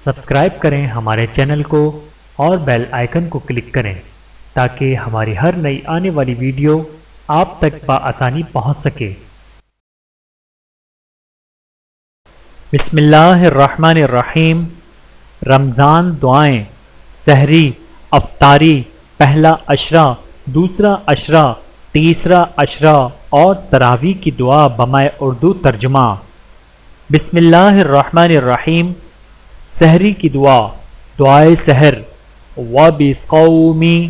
Subscribe کریں ہمارے channel کو اور بیل آئیکن کو کلک کریں تاکہ ہماری ہر نئی آنے والی ویڈیو آپ تک بآسانی پہنچ سکے۔ بسم اللہ الرحمن الرحیم۔ رمضان دعائیں، سحری، افطاری، پہلا عشرہ، دوسرا عشرہ، تیسرا عشرہ اور تراویح کی دعا بمائے اردو ترجمہ۔ بسم اللہ الرحمن الرحیم۔ سحری کی دعا، دعائے سحر۔ وَبِقَوْمِ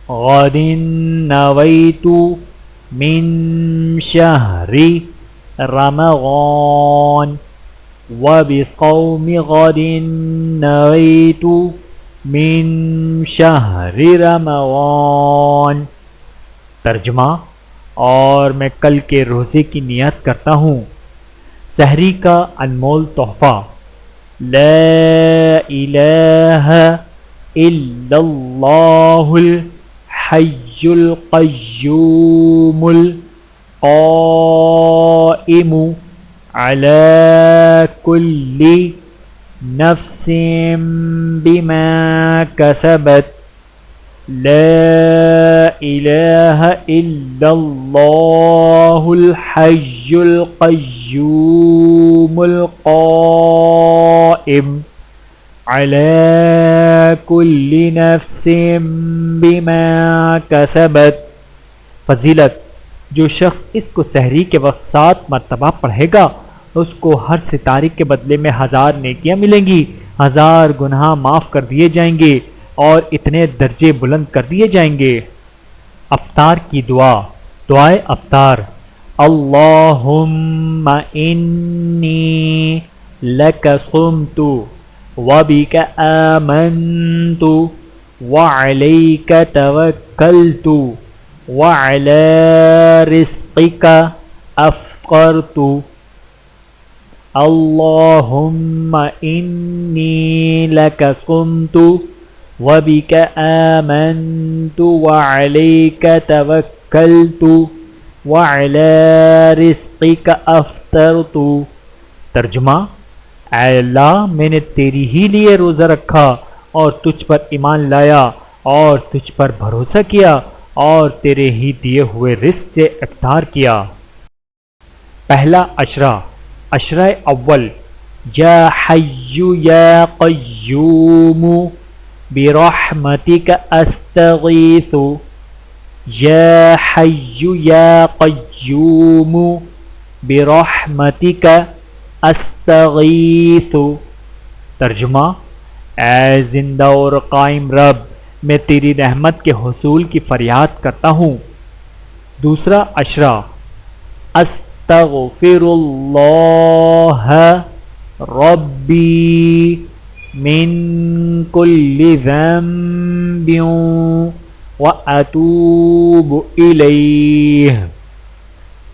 غَدٍ نَوَيْتُ مِن شَهْرِ رَمَضَانَ وَبِقَوْمِ غَدٍ نَوَيْتُ مِن شَهْرِ رَمَضَانَ۔ ترجمہ، اور میں کل کے روزے کی نیت کرتا ہوں، سحری کا انمول تحفہ۔ لا الہ الا اللہ الحی القیوم القائم علی کل نفس بما کسبت۔ لا الہ الا اللہ الحی القیوم القائم علی کل نفس بما کسبت۔ فضیلت، جو شخص اس کو سحری کے وقت 7 مرتبہ پڑھے گا اس کو ہر ستارے کے بدلے میں 1000 نیکیاں ملیں گی، 1000 گناہ معاف کر دیے جائیں گے اور اتنے درجے بلند کر دیے جائیں گے۔ افطار کی دعا، دعائے افطار۔ اللہم انی لک صمت وبک آمنت وعلیک توکلت وعلی رزقک افطرت۔ اللہم انی لک صمت وَبِكَ آمَنْتُ وَعَلَيْكَ تَوَكَّلْتُ وَعَلَى رِزْقِكَ أَفْطَرْتُ۔ ترجمہ، اے اللہ، میں نے تیری ہی لیے روزہ رکھا اور تجھ پر ایمان لایا اور تجھ پر بھروسہ کیا اور تیرے ہی دیے ہوئے رزق سے افطار کیا۔ پہلا عشرہ، عشرہ اول۔ یا حی یا قیوم برحمتک استغیث۔ یا حی یا قیوم برحمتک استغیث۔ ترجمہ، اے زندہ اور قائم رب، میں تیری رحمت کے حصول کی فریاد کرتا ہوں۔ دوسرا عشرہ، استغفر اللہ ربی من کل ذنب واتوب الیہ۔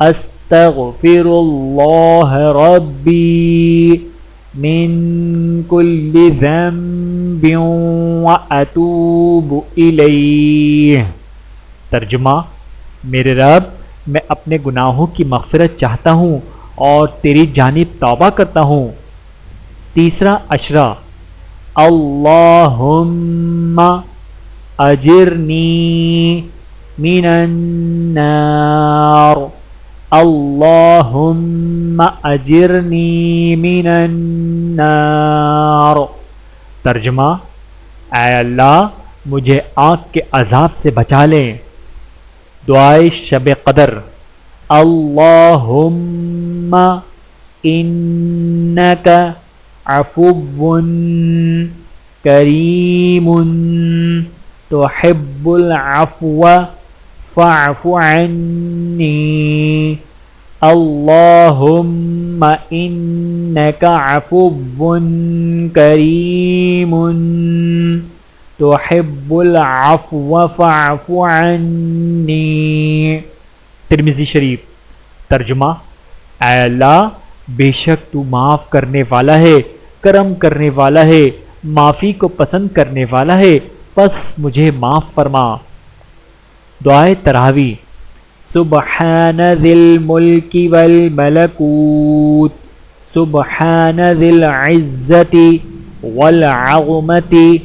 استغفر اللہ ربی من کل ذنب واتوب الیہ۔ ترجمہ، میرے رب، میں اپنے گناہوں کی مغفرت چاہتا ہوں اور تیری جانب توبہ کرتا ہوں۔ تیسرا عشرہ، اللہم اجرنی من النار۔ اللہم اجرنی من النار۔ ترجمہ، اے اللہ، مجھے آگ کے عذاب سے بچا لیں۔ دعائے شب قدر۔ اللہم انک عفو کریم تحب العفو فاعف عنی۔ اللہم انک عفو کریم تحب العفو فاعف عنی۔ ترمذی شریف۔ ترجمہ، اے اللہ، بے شک تو معاف کرنے والا ہے، کرم کرنے والا ہے، معافی کو پسند کرنے والا ہے، پس مجھے معاف فرما۔ دعائے تراویح۔ سبحان ذی الملک والملکوت سبحان ذی العزت والعظمة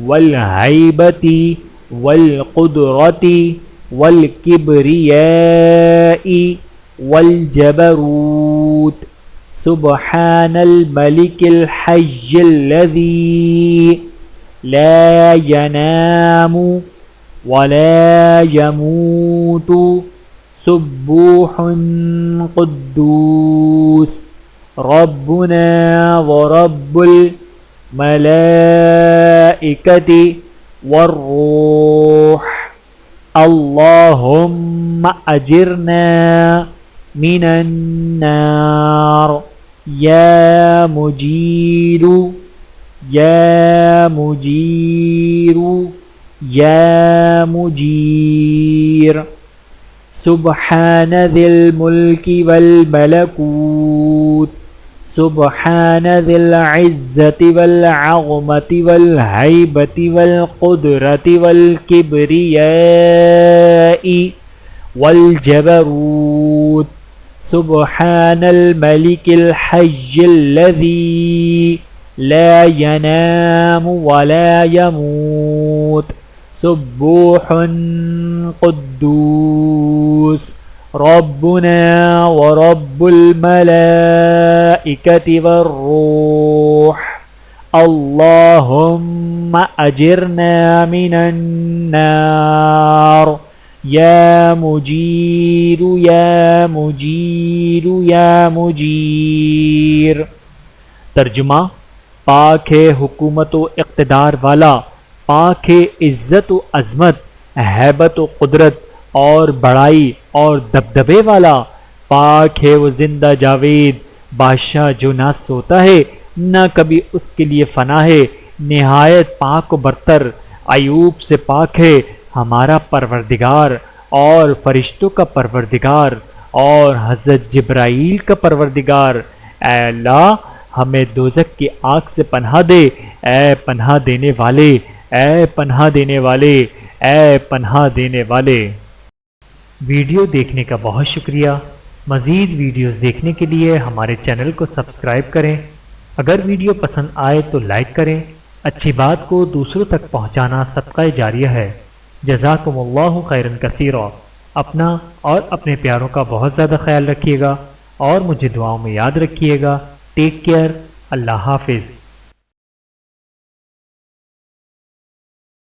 والهيبة والقدرة والكبرياء والجبروت سبحان الملك الحي الذي لا ينام ولا يموت سبوح قدوس ربنا ورب الملائكة والروح اللهم أجرنا من النار يا مجير يا مجير يا مجير سبحان ذي الملك والملكوت سبحان ذي العزة والعظمة والهيبة والقدرة والكبرياء والجبروت سبحان الملك الحي الذي لا ينام ولا يموت سبوح قدوس ربنا ورب الملائكة والروح اللهم أجرنا من النار يا مجير يا مجير يا مجير. ترجمہ: پاک ہے حکومت و اقتدار والا، پاک ہے عزت و عظمت، ہیبت و قدرت اور بڑائی اور دبدبے والا، پاک ہے وہ زندہ جاوید بادشاہ جو نہ سوتا ہے نہ کبھی اس کے لیے فنا ہے، نہایت پاک و برتر، ایوب سے پاک ہے ہمارا پروردگار اور فرشتوں کا پروردگار اور حضرت جبرائیل کا پروردگار۔ اے اللہ ہمیں دوزخ کی آگ سے پناہ دے، اے پناہ دینے والے، اے پناہ دینے والے، اے پناہ دینے والے۔ ویڈیو دیکھنے کا بہت شکریہ۔ مزید ویڈیوز دیکھنے کے لیے ہمارے چینل کو سبسکرائب کریں۔ اگر ویڈیو پسند آئے تو لائک کریں۔ اچھی بات کو دوسروں تک پہنچانا صدقہ جاریہ ہے۔ جزاکم اللہ خیرا کثیرا۔ اپنا اور اپنے پیاروں کا بہت زیادہ خیال رکھیے گا اور مجھے دعاؤں میں یاد رکھیے گا۔ Take care. اللہ حافظ۔